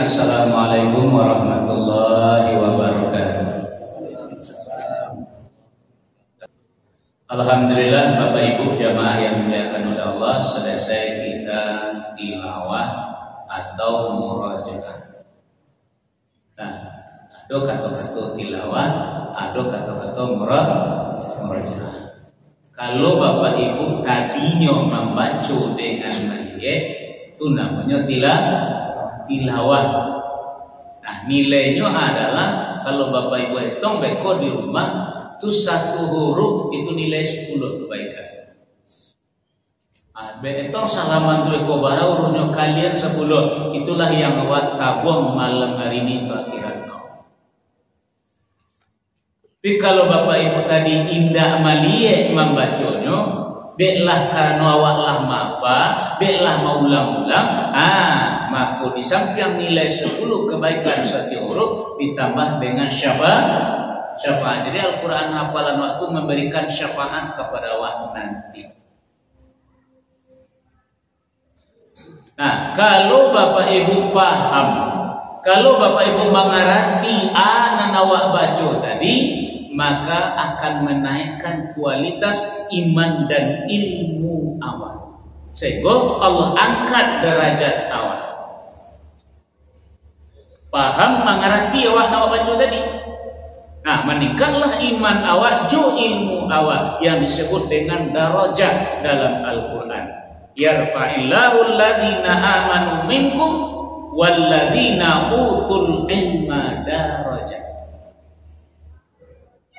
Assalamualaikum warahmatullahi wabarakatuh. Alhamdulillah Bapak Ibu jamaah yang dimuliakan oleh Allah, selesai kita tilawah atau murajaah. Nah, ada kata-kata tilawah, ada kata-kata murajaah. Kalau Bapak Ibu tadinya membaca dengan baik, itu namanya tilawah. Nah, nilainya adalah kalau Bapak Ibu hitung beko di rumah, itu satu huruf itu nilai 10 kebaikan. Hitung salaman tu beko bara hurufnya kalian 10, itulah yang awak tabung malam hari ini ke akhirat. Tapi kalau Bapak Ibu tadi indah malie membacanya, deklah karena awak lah mapa, deklah mau ulang-ulang, maka di samping nilai 10 kebaikan satu huruf ditambah dengan syafaat. Jadi Al-Quran hafalan waktu memberikan syafaat kepada awak nanti. Nah, kalau Bapak Ibu paham, kalau Bapak Ibu mengerti anan awak baca tadi, maka akan menaikkan kualitas iman dan ilmu awak, sehingga Allah angkat derajat awak. Paham mengerti awak baca tadi, nah meningkatlah iman awak, jo ilmu awak yang disebut dengan darajat dalam Al-Quran. Yarfa'illahu alladzina amanu minkum walladzina utul ilma darajat.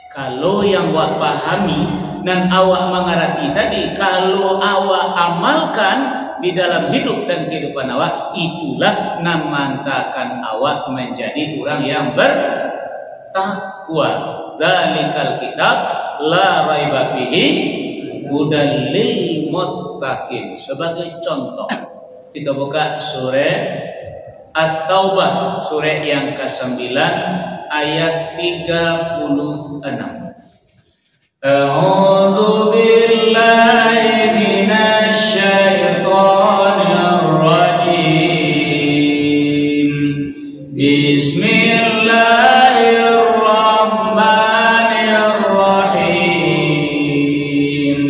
Kalau yang awak pahami dan awak mengerti tadi, kalau awak amalkan di dalam hidup dan kehidupan awak, itulah namanya awak menjadi orang yang bertakwa. Zalikal kitab la raiba fihi hudal lil muttaqin. Sebagai contoh, kita buka surah At-Taubah, surah yang ke-9 ayat 36. A'udzu billahi minasy syaithanir rajim. Bismillahirrahmanirrahim.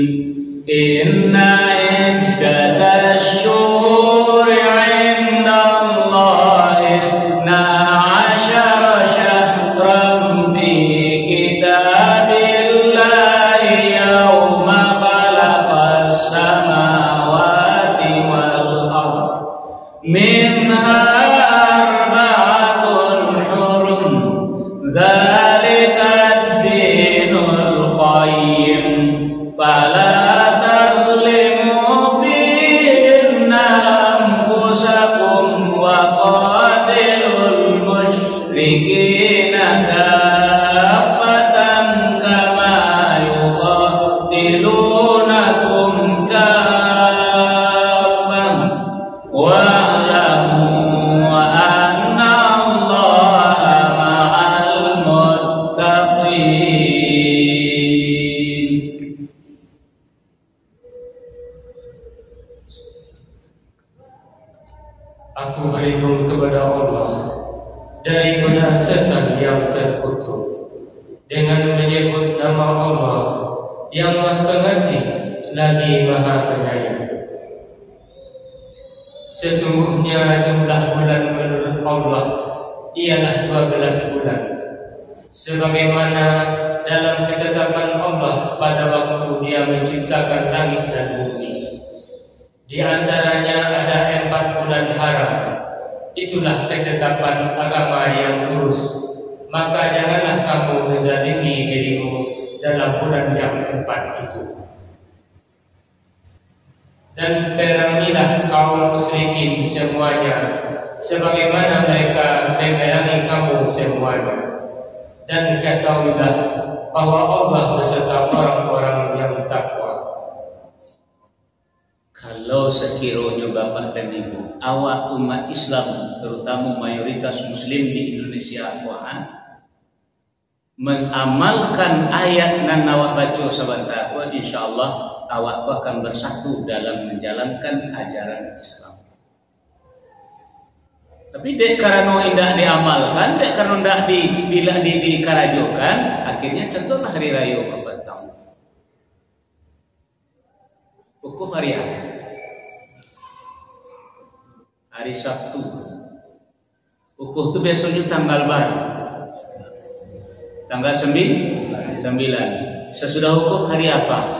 Inna iddatasy syuhuri 'indallahi isna Aku berlindung kepada Allah daripada setan yang terkutuk dengan menyebut nama Allah yang Maha Pengasih lagi Maha Penyayang. Sesungguhnya jumlah bulan menurut Allah ialah 12 bulan, sebagaimana dalam ketetapan Allah pada waktu Dia menciptakan langit dan bumi. Di antaranya ada 4 bulan haram. Itulah ketetapan agama yang lurus. Maka janganlah kamu menzalimi dirimu dalam bulan yang 4 itu. Dan perangilah kaum musyrikin semuanya, sebagaimana mereka memerangi kamu semuanya. Dan ketahuilah bahwa Allah beserta orang-orang yang takwa. Kalau sekiranya Bapak dan Ibu, awak umat Islam, terutama mayoritas Muslim di Indonesia, mengamalkan ayat nan awak baca sebentar, insya Allah awak akan bersatu dalam menjalankan ajaran Islam. Tapi dek karena indah diamalkan, dek karena indah dikarajokan, akhirnya contohlah hari raya kepetang. Hukum hari apa? Hari Sabtu. Hukum itu biasanya tanggal berapa? Tanggal 9. Sesudah hukum hari apa?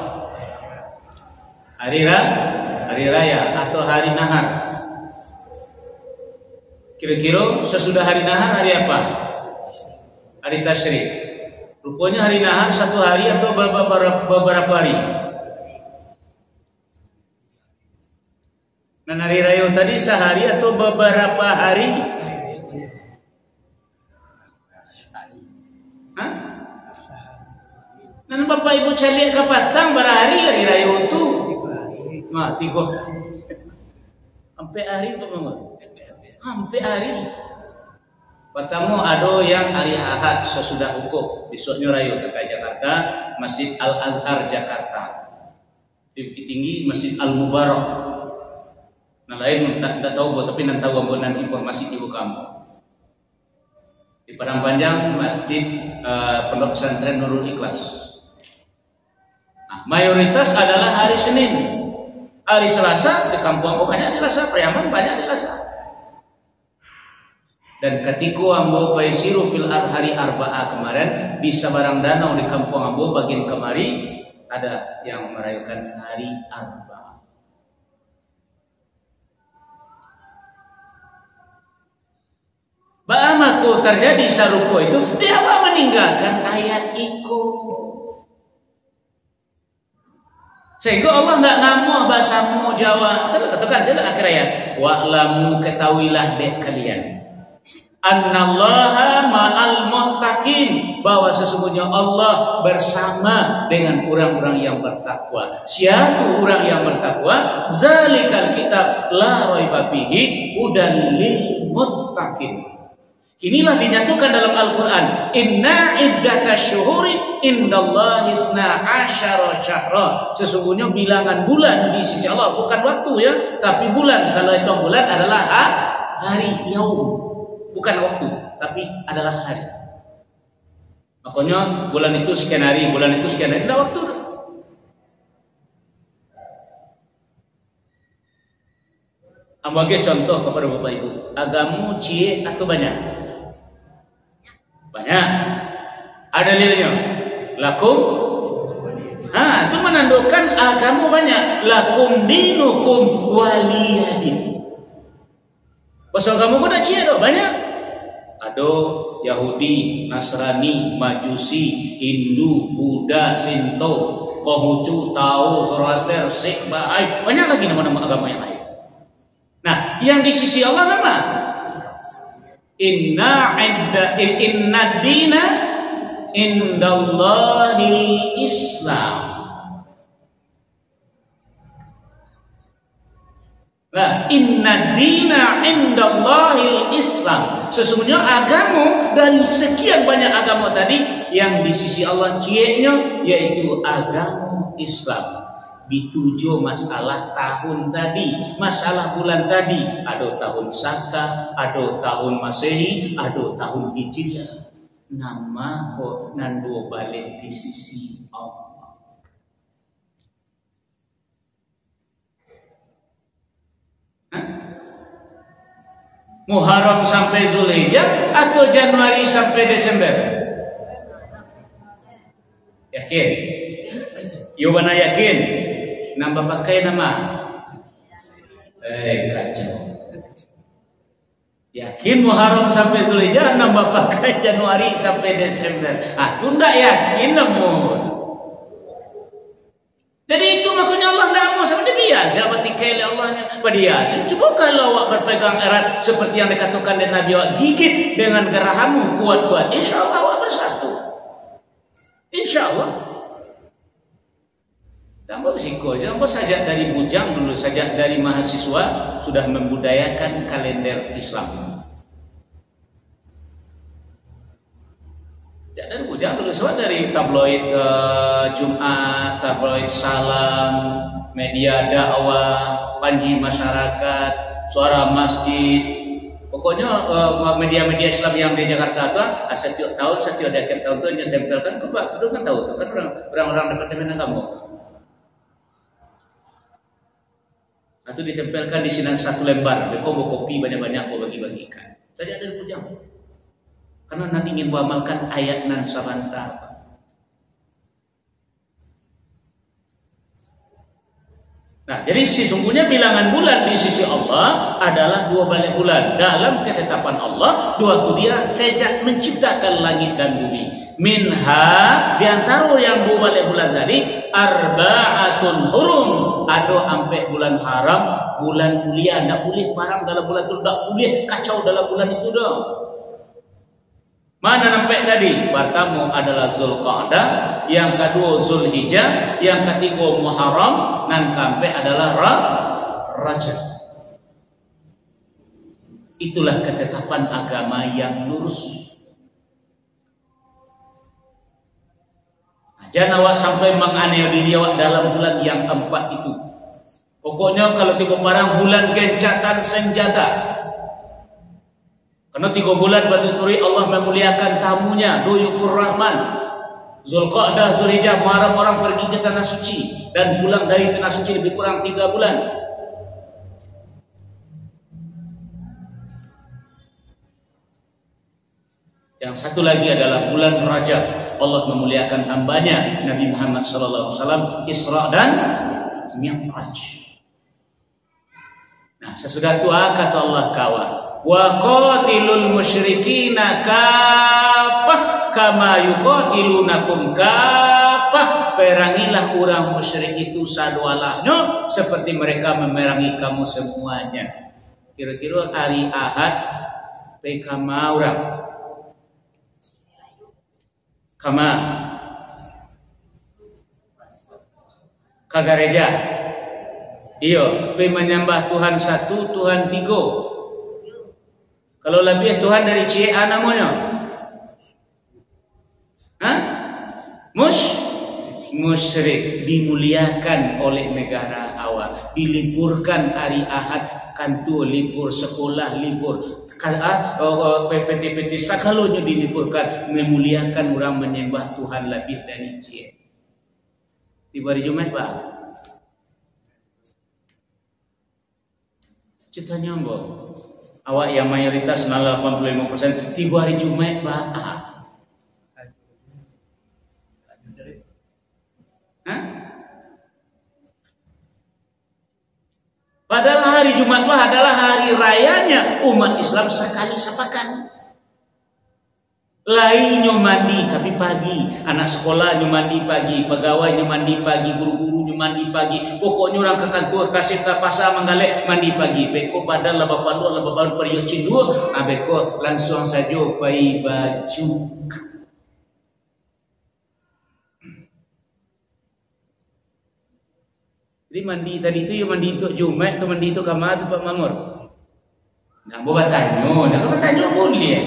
Hari raya atau hari nahar? Kira-kira sesudah hari nahar hari apa? Hari tasyrik. Rupanya hari nahar satu hari atau beberapa hari? Dan hari raya tadi sehari atau beberapa hari? Hah? Dan Bapak Ibu cari kapatang berhari hari raya itu. Nah, 3. Sampai hari apa? Hampir hari. Pertama ada yang hari Ahad sesudah wukuf, besoknya raya ke Jakarta, Masjid Al Azhar Jakarta. Di Bukit Tinggi Masjid Al Mubarak. Nah lain tak tahu tapi nanti tahu ambunan informasi ibu kamu. Di Padang Panjang Masjid Pondok Pesantren Nurul Ikhlas. Nah, mayoritas adalah hari Senin. Hari Selasa di kampung banyak di Lasa, Priaman banyak di Lasa. Dan ketika ambo paisiru fil hari Arba'ah kemarin di Sabarang Danau di kampung ambo bagian kemari ada yang merayakan hari Arba'ah. Ba'amaku terjadi sarupo itu dia meninggalkan ayat itu. Sehingga Allah tidak namu bahasamu Jawa. Katakan jelas akhir ayat. Wa'lamu ketahuilah dek kalian. Annallaha ma'al muttaqin, bahwa sesungguhnya Allah bersama dengan orang-orang yang bertakwa. Siapa orang yang bertakwa? Zalikal kitab la raiba fihi hudan lil muttaqin. Inilah dinyatakan dalam Al-Qur'an, inna iddatash syuhuri indallahi 12 syahra. Sesungguhnya bilangan bulan di sisi Allah bukan waktu ya, tapi bulan. Kalau itu bulan adalah hari yaum. Bukan waktu, tapi adalah hari. Makanya bulan itu sekian hari, bulan itu sekian hari, tidak waktu. Ambil contoh kepada Bapak Ibu. Agamu cie atau banyak? Banyak. Ada dalilnya. Lakum. Itu menandakan agamu banyak. Lakum dinukum waliyadin. Bahasa kamu pun ada cie dong, banyak. Ada Yahudi, Nasrani, Majusi, Hindu, Buddha, Sinto, Konghucu, Tao, Zoroaster, Sikh, Bahai, banyak lagi nama-nama agama yang lain. Nah, yang di sisi Allah nama Inna dina indallahil Islam. Nah, inna dina indallahil Islam. Sesungguhnya agama dari sekian banyak agama tadi yang di sisi Allah cieknya yaitu agama Islam. Dituju masalah tahun tadi, masalah bulan tadi. Ada tahun Saka, ada tahun Masehi, ada tahun Hijriah. Nama kok nandu balik di sisi Allah. Muharram sampai Zulhijjah atau Januari sampai Desember? Yakin? Yobana yakin? Nambah pakai nama? Kacau. Yakin Muharram sampai Zulhijjah, nambah pakai Januari sampai Desember. Itu ndak yakin namun. Jadi itu makanya Allah tidak mau sama dia biasa bertikai Allahnya biasa. Coba kalau awak berpegang erat seperti yang dikatakan dari Nabi awak, gigit dengan gerahammu kuat-kuat, insya Allah awak bersatu. Insya Allah. Tambah bersiko, jangan saja dari bujang dulu, saja dari mahasiswa sudah membudayakan kalender Islam. Dan bujang dulu soal dari tabloid Jumat, tabloid Salam, media dakwah, Panji Masyarakat, Suara Masjid, Pokoknya media-media Islam yang di Jakarta itu setiap tahun, setiap di akhir tahun itu ditempelkan ke Pak. Betul kan tahu tuh kan orang-orang departemen agama. Atau ditempelkan di sini satu lembar. Beko mau kopi banyak-banyak mau bagi-bagikan. Tadi ada pujang. Karena nanti ingin mengamalkan ayat nan sabanta. Nah, jadi sesungguhnya bilangan bulan di sisi Allah adalah 2 balik bulan. Dalam ketetapan Allah, 2 itu dia sejak menciptakan langit dan bumi. Minha, di antara yang 2 balik bulan tadi, arba'atun hurum. Ada ampe bulan haram, bulan mulia. Tidak boleh parang dalam bulan itu, tidak boleh kacau dalam bulan itu dong. Mana nampak tadi? Pertama adalah Zulqa'dah, yang kedua Zulhijjah, yang ketiga Muharram, dan keempat adalah Rajab. Itulah ketetapan agama yang lurus. Jangan awak sampai menganiaya diri awak dalam bulan yang 4 itu. Pokoknya kalau tiba parang bulan gencatan senjata. Karena 3 bulan batu turi Allah memuliakan tamunya, Duyufur Rahman. Zulqa'dah, Zulhijjah, Muharram orang pergi ke tanah suci dan pulang dari tanah suci lebih kurang 3 bulan. Yang satu lagi adalah bulan Rajab. Allah memuliakan hambanya Nabi Muhammad SAW Isra dan Mi'raj. Nah, sesudah itu kata Allah kawan, wa qatilul musyrikina kafah kama yuqatilunakum kafah. Perangilah orang musyrik itu sadualahnya seperti mereka memerangi kamu semuanya. Kira-kira hari Ahad pekama orang kama kagareja iyo menyembah Tuhan satu, Tuhan 3. Kalau lebih Tuhan dari Cia namanya, musyrik dimuliakan oleh negara awak, diliburkan hari Ahad, kantor libur, sekolah libur, PT sakalunya diliburkan, memuliakan orang menyembah Tuhan lebih dari Cia. Di hari Jumat Pak, ceritanya mbak. Awak yang mayoritas 85% 3 hari Jumat Pak. Padahal hari Jumat Pak adalah hari rayanya umat Islam sekali sepekan. Lainnya mandi tapi pagi, anak sekolah mandi pagi, pegawai mandi pagi, guru-guru mandi pagi. Pokoknya orang ke kantor kasih ke pasar menggalek mandi pagi. Beko badan lah bapak periuk cindu, beko langsung saja pakai baju. Jadi mandi tadi itu mandi untuk Jumat atau mandi untuk kamar tu Pak Mamur. Nah, bawa tanya, nak tanya boleh.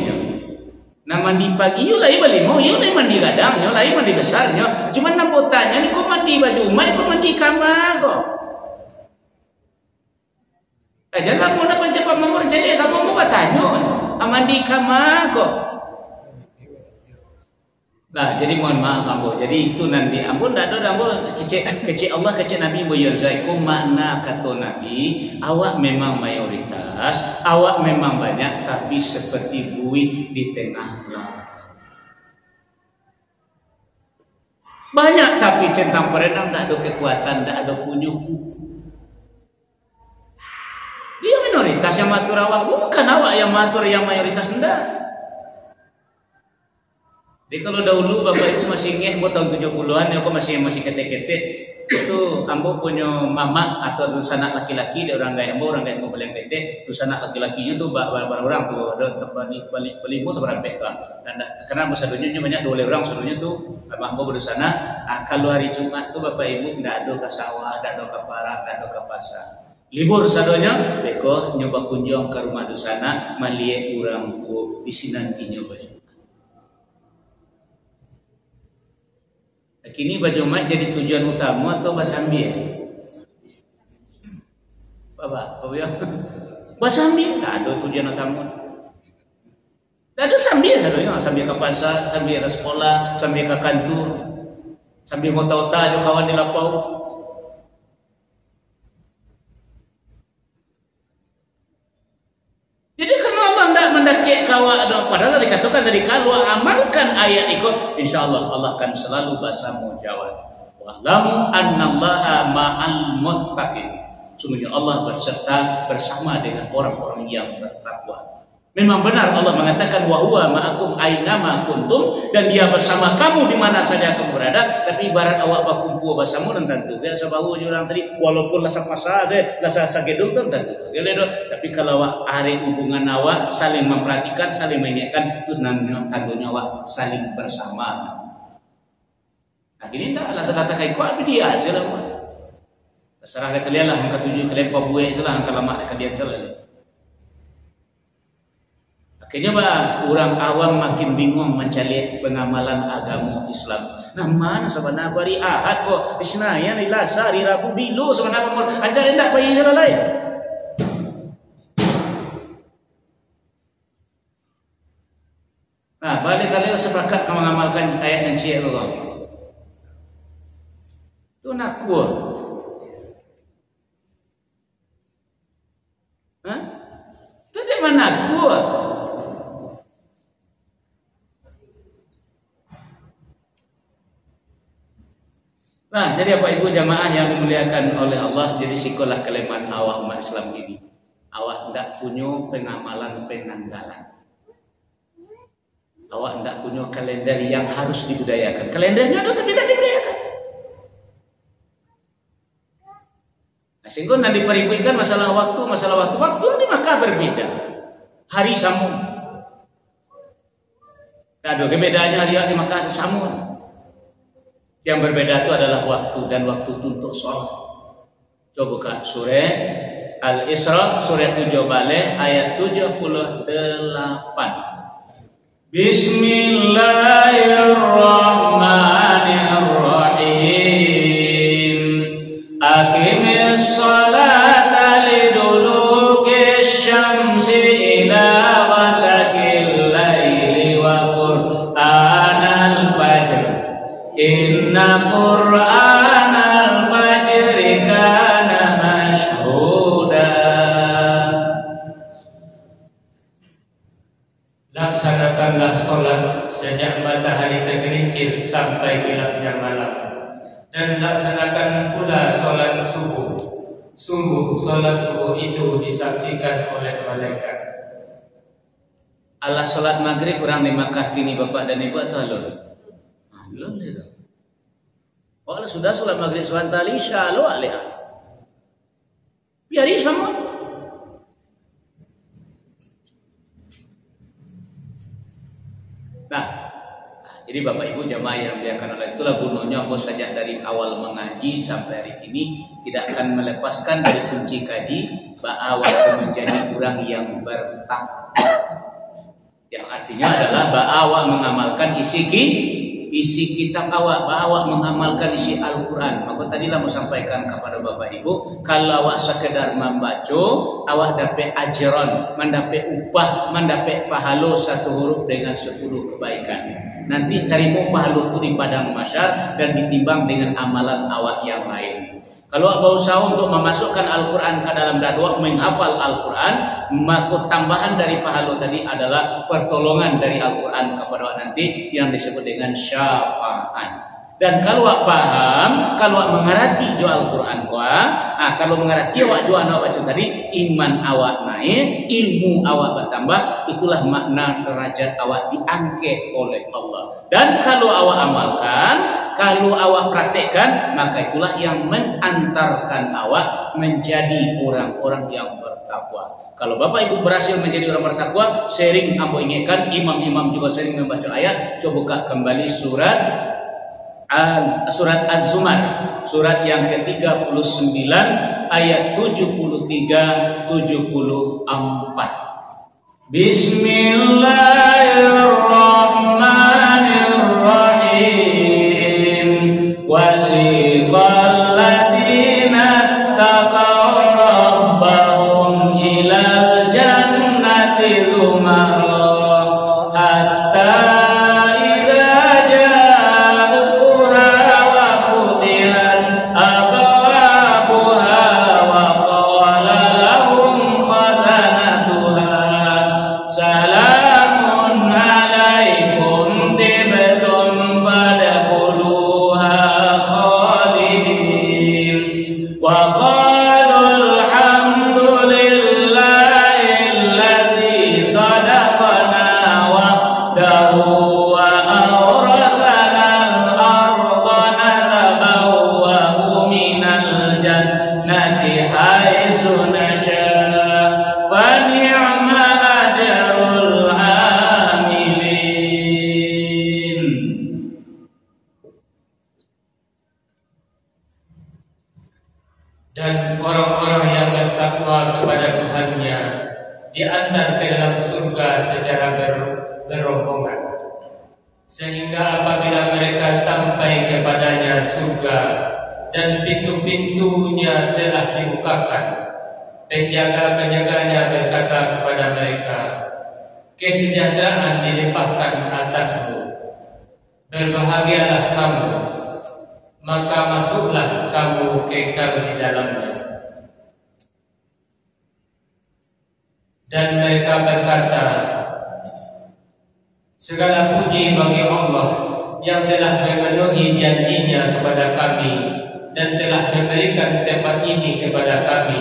Nah mandi pagi, yo lagi balik mau, yo lagi mandi kadang, yo lagi mandi besarnya. Cuma nak tanya ni kau mandi baju mai, kau mandi kamar kok. Jangan mau nak baca Pak Mamur jadi kamu mau tanya, mandi kamar kok. Nah, jadi mohon maaf ambo. Jadi itu nanti ambo ndak ada ambo kecil Allah kecil Nabi boyon saya. Makna kata Nabi, awak memang mayoritas, awak memang banyak tapi seperti buih di tengah lautan. Banyak tapi centang perenang ndak ada kekuatan, ndak ada punya kuku. Dia minoritas yang matur awak, bukan awak yang matur yang mayoritas ndak. Jadi kalau dahulu bapak ibu masih ingat buat tahun 70-an ya, aku masih kete-kete itu ambo punya mama atau sanak laki-laki dia orang gaya ambo paling kete tu sanak laki-lakinya tuh barang orang tuh ada balik tuh berapa kan karena masa dunia banyak 2 orang seluruhnya tuh ambo bersana. Kalau hari Jumat tuh bapak ibu tidak ada ke sawah, tidak ada ke parak, tidak ada ke pasar, libur sadonya beko nyoba kunjung ke rumah dusana malie orang tuh di sinanti nyoba. Kini baju mat jadi tujuan utama atau basambi ya? Bapak ya? Basambil, tak ada tujuan tamu. Tak ada sambil sadonya, sambil ke pasar, sambil ke sekolah, sambil ke kantor, sambil mau tahu-tahu jo kawan di lapau. Jadi kalau Allah tidak mendaki kawan, padahal dikatakan tadi kalau amalkan ayat ikut, insya Allah Allah akan selalu bersama jawab. Wa'lamu annallaha ma'al muttaqin. Sungguhnya Allah berserta bersama dengan orang-orang yang bertakwa. Memang benar Allah mengatakan wa huwa ma'akum aina kuntum, dan dia bersama kamu di mana saja kamu berada. Tapi ibarat awak berkumpul bersama dan tentu dia sebahu orang tadi walaupun lasa pasar ada lasa sagedung dan tentu. Tapi kalau awak ada hubungan awak saling memperhatikan, saling mengingatkan, itu namanya tandanya awak saling bersama. Akhirnya tidak lasa kata kai kuat dia aja lah. Serah kalian lah, angka 7 kalian pabuai salah, angka lama kalian salah. Akhirnya orang awam makin bingung mencari pengamalan agama Islam. Nah mana sebenarnya hari Ahad kok Isnaya hari Selasa hari Rabu bilu sebenarnya mau ajar enggak bayi salah lain. Nah balik kalian sepakat mengamalkan ayat yang syiar Allah. Itu nak kuat. Itu mana kuat? Nah, jadi Bapak Ibu jamaah yang dimuliakan oleh Allah, jadi sikolah kelemahan awak umat Islam ini. Awak tidak punya pengamalan penanggalan. Awak tidak punya kalender yang harus dibudayakan. Kalendernya ada tapi tidak dibudayakan. Sehingga nanti dipeributkan masalah waktu ini maka berbeda. Hari samun. Ada bedanya hari ini maka samun. Yang berbeda itu adalah waktu dan waktu untuk sholat. Coba buka surah Al-Isra surah 7 balik ayat 78. Bismillahirrahmanirrahim. Aqimis sholata liduluki syamsi ila ghasaqil laili wa qur'anal fajr. Inna qur'anal fajri kana mashhuda. Laksanakanlah sholat sejak matahari tergelincir sampai gelapnya malam, dan laksanakan pula sholat subuh. Sungguh sholat subuh itu disaksikan oleh malaikat. Allah sholat maghrib orang di Makkah kini bapak dan ibu atau alun? Alun itu. Oh Allah sudah sholat maghrib sholat isya lo alih. Biar sama. Nah, jadi Bapak Ibu jamaah yang dimuliakan oleh itulah gunanya bos saja dari awal mengaji sampai hari ini tidak akan melepaskan dari kunci kaji bahwa menjadi orang yang bertakwa. Yang artinya adalah bahwa mengamalkan isi kitab awak, bahwa mengamalkan isi Al-Quran. Maka tadilah mau sampaikan kepada Bapak Ibu, kalau awak sekedar membaca, awak dapat ajaran, mendapat upah, mendapat pahala satu huruf dengan 10 kebaikan. Nanti terima pahala itu di padang mahsyar dan ditimbang dengan amalan awak yang lain. Kalau awak berusaha untuk memasukkan Al-Quran ke dalam dada, menghafal Al-Quran, maka tambahan dari pahala tadi adalah pertolongan dari Al-Quran kepada awak nanti yang disebut dengan syafaat. Dan kalau awak paham, kalau awak mengerti jo Al-Quran kalau mengerti awak jo anak baca tadi, iman awak naik, ilmu awak bertambah, itulah makna derajat awak diangkat oleh Allah. Dan kalau awak amalkan, kalau awak praktekkan, maka itulah yang mengantarkan awak menjadi orang-orang yang bertakwa. Kalau Bapak Ibu berhasil menjadi orang bertakwa, sering ambo ingatkan, imam-imam juga sering membaca ayat. Coba buka kembali surat Az-Zumar, surat yang ke-39 ayat 73-74. Bismillahirrahmanirrahim. Wasiqal ladzina taqaw rabbahum ilal Dan orang-orang yang bertakwa kepada Tuhannya diantar ke dalam surga secara berombongan, sehingga apabila mereka sampai kepadanya surga dan pintu-pintunya telah dibukakan, penjaga-penjaganya berkata kepada mereka, kesejahteraan dilimpahkan atasmu, berbahagialah kamu, maka masuklah kamu kekal di dalamnya. Dan mereka berkata, segala puji bagi Allah yang telah memenuhi janjinya kepada kami dan telah memberikan tempat ini kepada kami,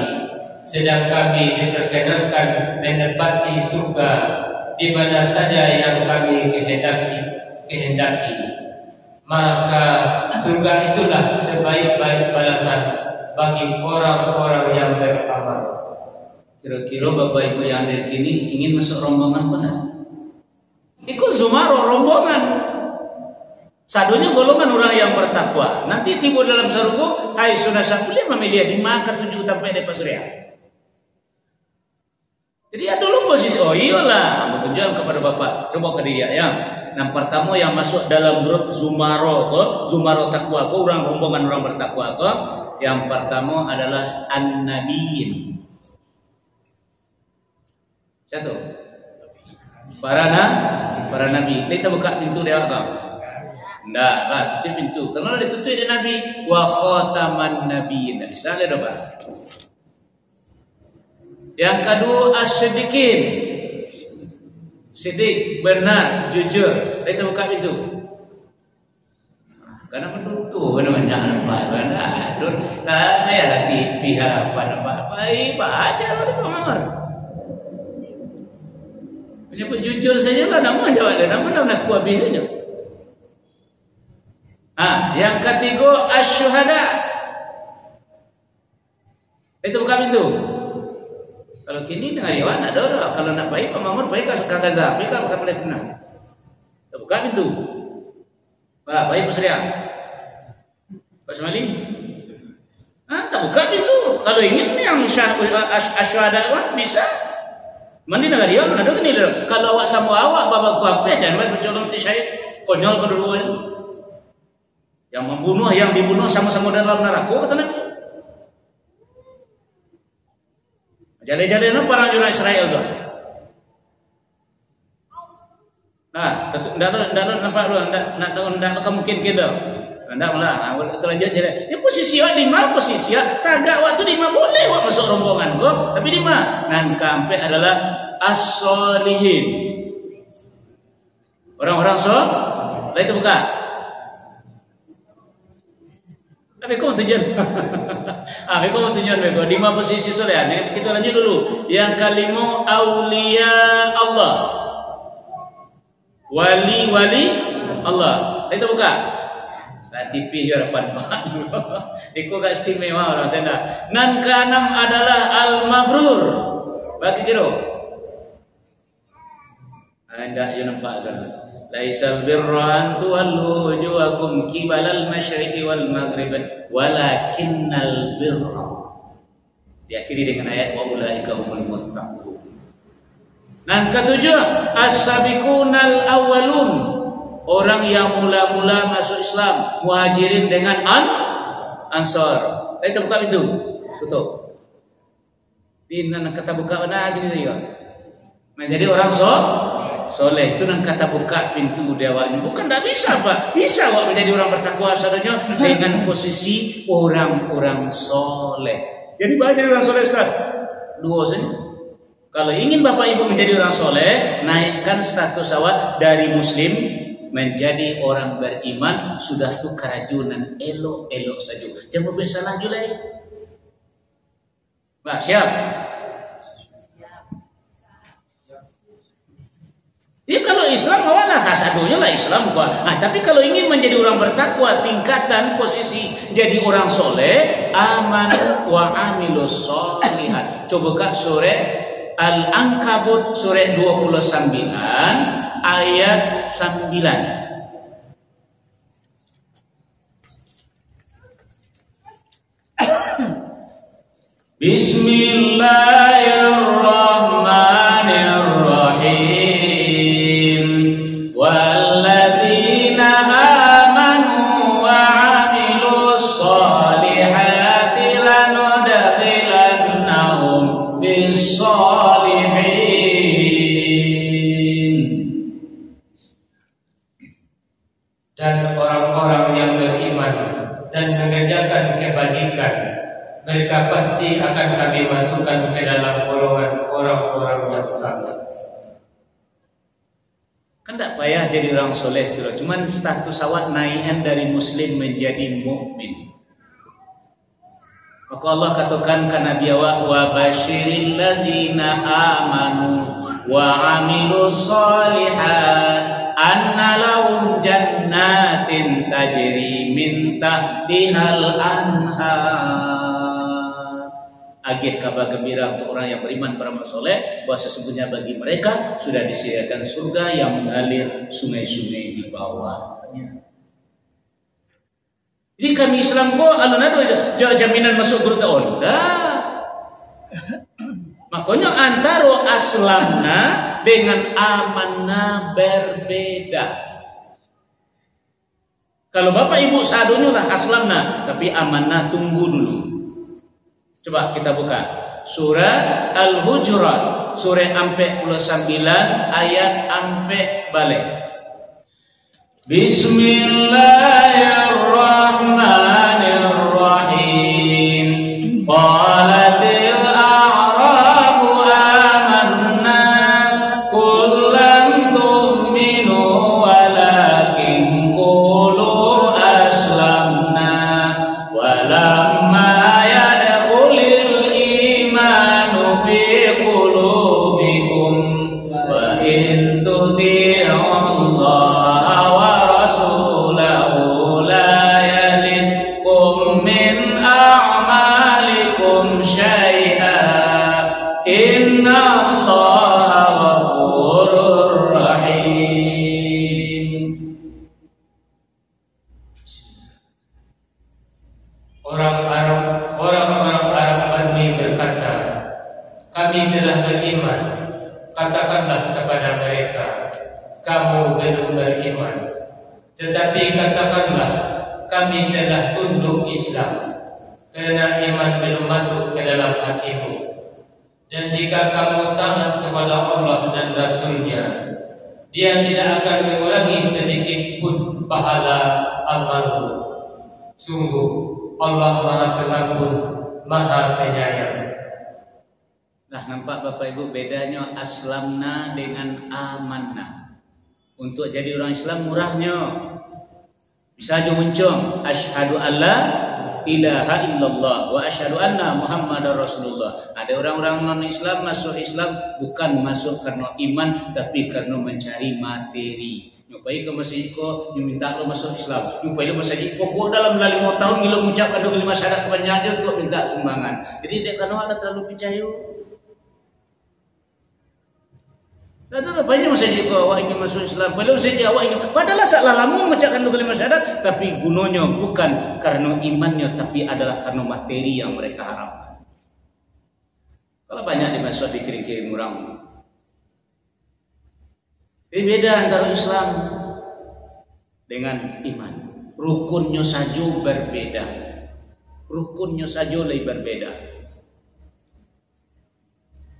sedang kami diperkenankan menempati surga di mana saja yang kami kehendaki. Maka surga itulah sebaik-baik balasan bagi orang-orang yang beramal. Kira-kira Bapak Ibu yang hadir kini ingin masuk rombongan benar? Ikut Zumaro rombongan. Sadunya golongan orang yang bertakwa. Nanti tiba dalam surga, hai sunnah sakulia memilih 5 ke 7 sampai di Surya. Jadi ya dulu posisi, oh iyalah, mau tujuan kepada Bapak. Coba ke dia ya. Yang pertama yang masuk dalam grup Zumaro takwa, orang rombongan orang bertakwa. Yang pertama adalah An-Nabiyin. Satu. Para nabi. Kita buka pintu dia apa? Enggak, tutup pintu. Karena ditutup dia nabi wa khataman nabiyyin. Tidak bisa lihat apa. Yang kedua as-siddiqin. Sidik, benar, jujur. Kita buka pintu. Karena menutup namanya apa? Karena ya lagi pihak apa? Baik, baca lah pengamal. Menyebut jujur saja lah, nama jawab dia, nama ngaku habisnya. Yang ketiga asyhada. Itu buka pintu. Kalau kini dengan Iwan ada orang, kalau nak baik Pak Mahmud baik ke Gaza, baik ke Palestina. Buka pintu. Pak, baik Pak Surya. Pak Semali. Tak buka pintu. Kalau ingin yang asyhada bisa. Mandi negara dia mana ada ni dah. Kalau awak sama awak babak kuape dan mas bercolong ti syahid konyol kedua-duanya. Yang membunuh yang dibunuh sama-sama dalam neraka kata Nabi. Jale-jale para jurah Israel tu. Nah, ndak nampak lu ndak mungkin kita. Ndak malah terlanjut je. Dia posisi di mana posisi? Tagak waktu di mana boleh awak masuk rombongan kau, tapi di mana? Nan kampe adalah as-solihin. Orang-orang soleh itu buka. Tapi kau tujuan. Kau tujuan mereka. Di mana posisi soleh? Kita lanjut dulu. Yang kelima aulia Allah. Wali Allah. Itu buka. TV harapan Pak. Iko gak istimewa orang sana. Nan keenam adalah al-mabrur. Bagi kiro. Anda yang nampak kan. Laisal birra an tuwallu wujuhakum qibalal masyriqi wal maghrib walakinnal birra. Diakhiri dengan ayat wa ulaika humul muttaqun. Nan ketujuh as-sabiqunal awwalun. Orang yang mula-mula masuk Islam, muhajirin dengan ansor. Itu buka pintu, tutup. Ini kata buka mana gini juga. Menjadi orang soleh itu nang kata buka pintu dewanya. Bukan tak bisa Pak. Bisa Pak menjadi orang bertakwa sadanya dengan posisi orang-orang soleh. Jadi banyak orang soleh Ustaz. Dua saja. Kalau ingin Bapak Ibu menjadi orang soleh, naikkan status awak dari muslim menjadi orang beriman. Sudah tu kerajunan elok-elok saja. Jangan buat salah julai. Pak, siap? Ya kalau Islam awalah kasadunya lah Islam gua. Tapi kalau ingin menjadi orang bertakwa, tingkatan posisi jadi orang soleh, amanu wa amilus sholihat. Coba Kak surah Al-Ankabut surah 29 ayat 9. Bismillahirrahmanirrahim. Walladzina amanu wa 'amilus sholihati lanudkhilannahum bis-sholihin. Dan orang-orang yang beriman dan mengerjakan kebajikan, mereka pasti akan kami masukkan ke dalam golongan orang-orang yang saleh. Kan tak payah jadi orang soleh tu, cuman status awak naikan dari muslim menjadi mukmin. Maka Allah katakan ke Nabi awak, wa basyiril ladzina amanu wa 'amilus sholihat anna lahum jannatin tajri min tahtihal anhar. Agih kabar gembira untuk orang yang beriman beramal soleh bahwa sesungguhnya bagi mereka sudah disediakan surga yang mengalir sungai-sungai di bawahnya. Jadi kami Islam kok alana jaminan masuk surga onda. Makanya antara aslamna dengan amanna berbeda. Kalau bapak ibu sadunya lah aslamna, tapi amanna tunggu dulu. Coba kita buka surah Al-Hujurat, surah 49 ayat ampe balik. Bismillahirrahmanirrahim. Qalatil a'rabu amanna qul lam tu'minu walakin qulu aslamna walamma orang-orang Arab Badui berkata, kami telah beriman. Katakanlah kepada mereka, kamu belum beriman. Tetapi katakanlah, kami telah tunduk Islam, kerana iman belum masuk ke dalam hatimu. Dan jika kamu taat kepada Allah dan Rasulnya, Dia tidak akan mengurangi sedikit pun pahala amalmu. Sungguh Allah Maha Pengampun, Maha Penyayang. Nah, nampak Bapak Ibu bedanya aslamna dengan amanna. Untuk jadi orang Islam murahnya. Bisa aja muncul asyhadu alla ilaha illallah wa asyhadu anna muhammadar rasulullah. Ada orang-orang non-Islam masuk Islam bukan masuk karena iman, tapi karena mencari materi. Nyupai ke masjid ko, minta lo masuk Islam. Nyupai lo masjid ko dalam 5 tahun ngilo mengucapkan 25 syahadat kebanyakan untuk minta sumbangan. Jadi dia karena Allah terlalu percaya. Dan ada banyak masjid ko awak ingin masuk Islam. Padahal saja awak ingin, padahal salah lama mengucapkan 25 syahadat, tapi gunanya bukan karena imannya, tapi adalah karena materi yang mereka harapkan. Kalau banyak dimasuk dikirim-kirim orang. Ini beda antara Islam dengan iman. Rukunnya saja berbeda. Rukunnya saja lebih berbeda.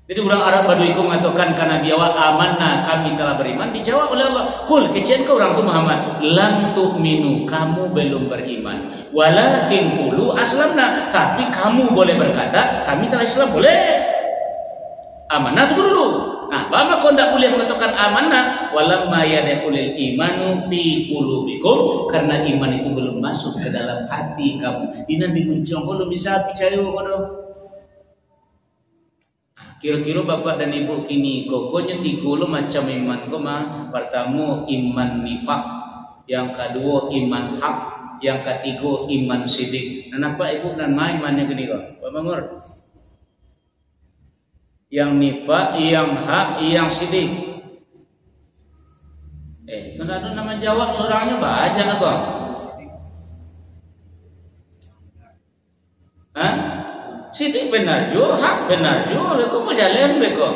Jadi orang Arab Badui itu mengatakan karena dia amanna, kami telah beriman. Dijawab oleh Allah, kul kecian ke orang tu Muhammad, lam tu'minu, kamu belum beriman. Walakin qulu aslamna, tapi kamu boleh berkata kami telah Islam, boleh. Amanah itu dulu. Nah, bapa kau tidak boleh mengatakan amanah walamma yadkhulul imanu fi qulubikum, karena iman itu belum masuk ke dalam hati kamu. Dinan diguncang belum bisa percaya kepada. Kira-kira bapak dan ibu kini kokonya 3 macam iman koma. Pertama iman nifak, yang kedua iman hak, yang ketiga iman sidik. Nah, apa ibu dan ma imannya gini kok? Pak Mamur. Yang nifak, yang hak, yang sidik. Kena ada nama jawab seorangnya baca kok. Hah? sidik benar juga, hak benar juga. Kau mau jalan beko.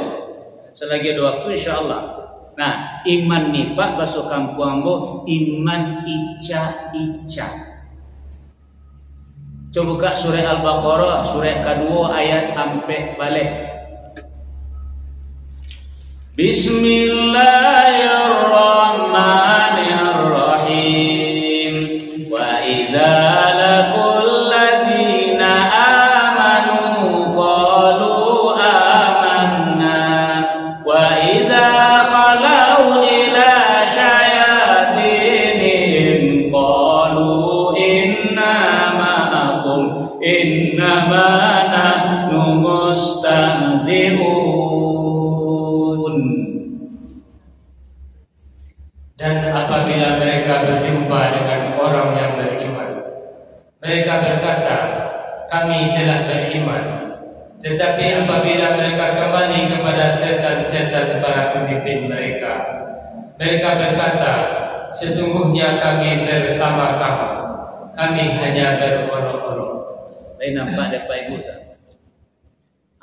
Selagi ada waktu insyaallah. Nah, iman nifak basuh kampung ambo, iman ica-ica. Coba buka surah Al-Baqarah, surah kedua ayat sampai balik. Bismillahirrahmanirrahim. Wa idza laqul ladzina amanu qalu amanna wa idza khalau ila syayatinihim qalu inna ma'akum innama nahnu mustahzi'un. Dan apabila mereka berjumpa dengan orang yang beriman, mereka berkata, kami telah beriman. Tetapi apabila mereka kembali kepada setan-setan para pemimpin mereka, mereka berkata, sesungguhnya kami bersama kamu, kami hanya berolok-olok. Saya nampak Bapak Ibu tak?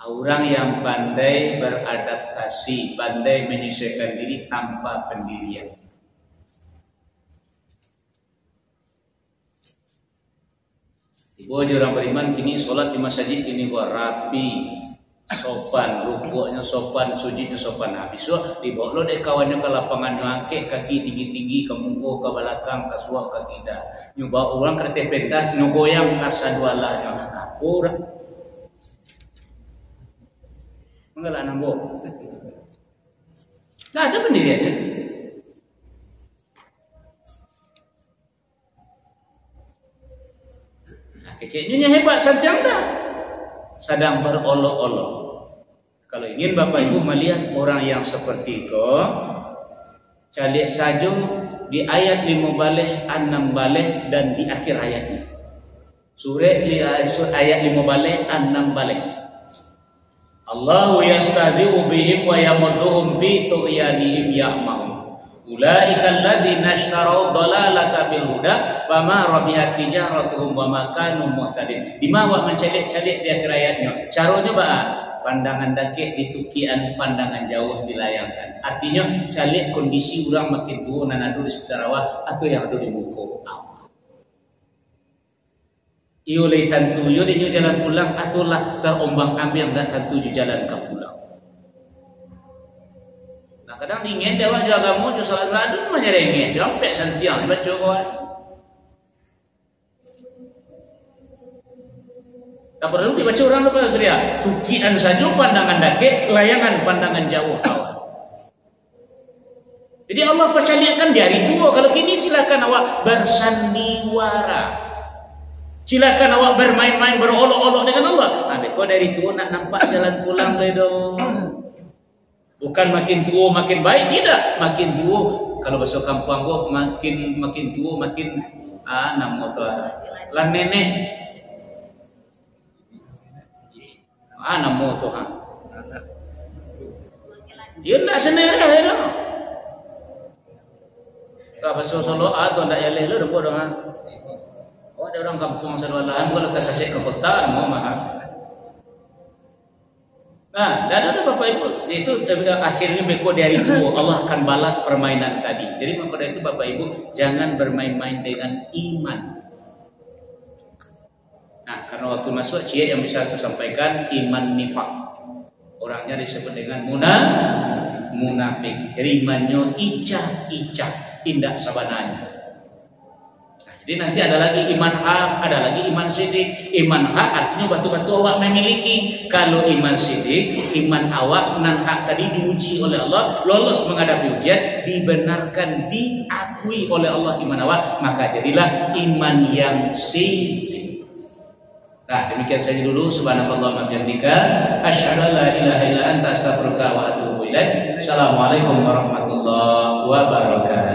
Orang yang pandai beradaptasi, pandai menyesuaikan diri tanpa pendirian. Ibu orang beriman kini solat di masjid ini gua rapi, sopan, rukuknya sopan, sujudnya sopan. Habis itu dibawa lo deh kawannya ke lapangan nyangke, kaki tinggi-tinggi, ke mungko, ke belakang, ke suak, ke kida. Nyoba orang kereta pentas, nyogoyang kasa dualanya. Aku orang mengelak nambok. Nggak ada pendiriannya. Kecilnya hebat santiang dah. Sedang berolok-olok. Kalau ingin Bapak Ibu melihat orang yang seperti itu, calik saja di ayat 5 balik, 6 balik dan di akhir ayatnya. Surah ayat 5 balik, 6 balik. Allahu yastazi'u bihim wa yamudduhum fi tughyanihim ya'mahun. Ulaika alladzina ishtaraw dalalata bil huda wa ma rabihat tijaratuhum wa ma kanu muhtadin. Di mana mencalik-calik dia kerayatnya. Caranya ba pandangan dakik ditukian, pandangan jauh dilayangkan. Artinya calik kondisi orang makin tua nan adu di sekitar awak atau yang ada di muka awak. Iyo lay tantu yo di jalan pulang atulah terombang-ambing dak tantu jalan ke pulang. Kadang dingin dia awak jaga mu jo salat ladu menyerengeh sampai santiang baca kawan. Tak perlu dibaca orang lupa Surya. Tukian saja pandangan dakik, layangan pandangan jauh awak. Jadi Allah percayakan di hari tua. Kalau kini silakan awak bersandiwara. Silakan awak bermain-main berolok-olok dengan Allah. Kau dari tua nak nampak jalan pulang le dong. Bukan makin tua makin baik, tidak. Makin tua, kalau bahasa kampung gua makin tua makin nama tu lah nenek. Nama tu dia nak senera dia. Kalau bahasa Solo atau ndak yaleh lu depo dong. Oh ada orang kampung Salwalaan kalau kasasek ke kota mau mah. Nah, dan ada Bapak Ibu, itu hasilnya beko dari itu Allah akan balas permainan tadi. Jadi maka dari itu Bapak Ibu jangan bermain-main dengan iman. Nah, karena waktu masuk cia yang bisa saya sampaikan iman nifak. Orangnya disebut dengan munafik. Jadi imannya ica-ica, tindak sabananya. Jadi nanti ada lagi iman hak, ada lagi iman sidik. Iman hak artinya batu-batu awak memiliki. Kalau iman sidik, iman awak nan hak tadi diuji oleh Allah, lolos menghadapi ujian, dibenarkan, diakui oleh Allah iman awak, maka jadilah iman yang sidik. Nah, demikian saja dulu. Subhanallah wa bihamdika, asyhadu an la ilaha illa anta, astaghfiruka wa atubu ilaik. Assalamualaikum warahmatullahi wabarakatuh.